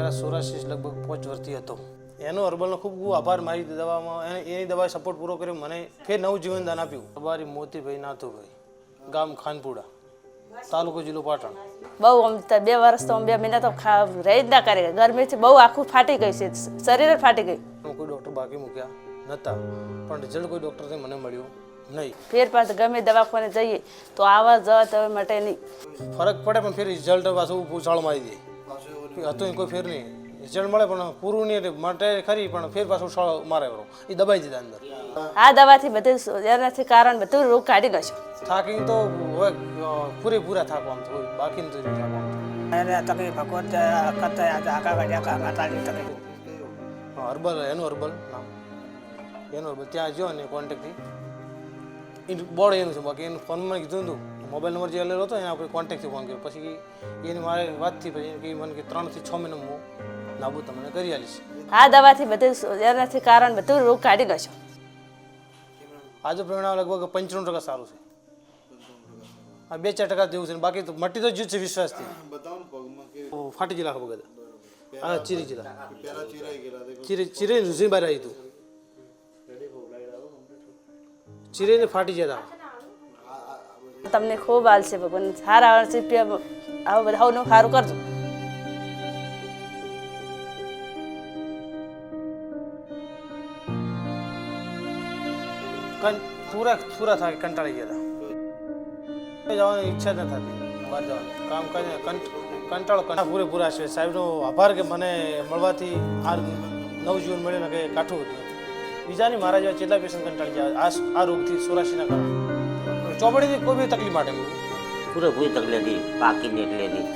મારા 84 લગભગ 5 વર્ષથી હતો. એનો હર્બલનો ખૂબ ખૂબ આભાર. મારી દવામાં એની દવાએ સપોર્ટ પૂરો કર્યો, મને ફેર નવું જીવનદાન આપ્યું. અમારી મોતીભાઈ નાથુભાઈ, ગામ ખાનપુરા, તાલુકો જિલ્લો પાટણ. બહુ આમ 2 વર્ષ તો 2 મહિના તો રહી જ ના કરે. ગરમીથી બહુ આખું ફાટી ગઈ છે, શરીર જ ફાટી ગઈ. કોઈ ડૉક્ટર બાકી મૂક્યા નહોતા, પણ રિઝલ્ટ કોઈ ડૉક્ટરથી મને મળ્યું નહીં. ફેરફાર ગમે દવાખાને જઈએ તો આવા જવા તો માટે નહીં ફરક પડે, પણ ફેર રિઝલ્ટ પાછું ઉછાળ મારી દે. હતું કોઈ ફેર નહીં, રિઝલ્ટ મળે પણ પૂરું નહીં માટે ખરી, પણ ફેર પાછું ઉછાળ મારે એ દબાઈ દીધા અંદર. આ દવાથી બધું એનાથી કારણ બધું રોગ કાઢી નાખ્યો. થાકી તો હવે પૂરેપૂરા થાકો આમ તો બાકી નથી થાકો આમ તો. હર્બલ એનું હર્બલ નામ, એનું હર્બલ ત્યાં જો ને કોન્ટેક્ટથી એનું બોર્ડ એનું છે. બાકી એનું ફોનમાં કીધું હતું, મોબાઈલ નંબર જે લેલો હતો એના આપણે કોન્ટેક્ટથી ફોન કર્યો. પછી એની મારે વાતથી પછી કે મને કે 3 થી 6 મહિના હું નાબૂદ તમને કરી આવીશ. આ દવાથી બધું એનાથી કારણ બધું રોગ કાઢી નાખ્યો. આજે પરિણામ લગભગ 95% સારું છે. આ 2-4% જેવું છે, બાકી તો મટી તો જ છે વિશ્વાસથી. ફાટી ગયેલા ખબર બધા, હા ચીરી ગયેલા, ચીરી રૂસી બહાર આવી હતું, ચીરીને ફાટી ગયા હતા. તમને ખૂબ હાલ છે ભગવાન, સારા આવું બધા સારું કરજો. પૂરા થાય કંટાળી ગયા હતા. જવાની ઈચ્છા જ ન થતી બહાર જવાની. કામ કરીને કંટાળો પૂરેપૂરા છે. સાહેબનો આભાર કે મને મળવાથી આ નવજીવન મળીને કે કાઠું હતું. બીજાની મારા જેવા કેટલા પેશન્ટ કંટાળી ગયા આ રોગથી 84ના કારણે. ચોપડીથી કોઈ બી તકલીફ માટે પૂરેપૂરી તકલીફ હતી, પાકી એટલી હતી.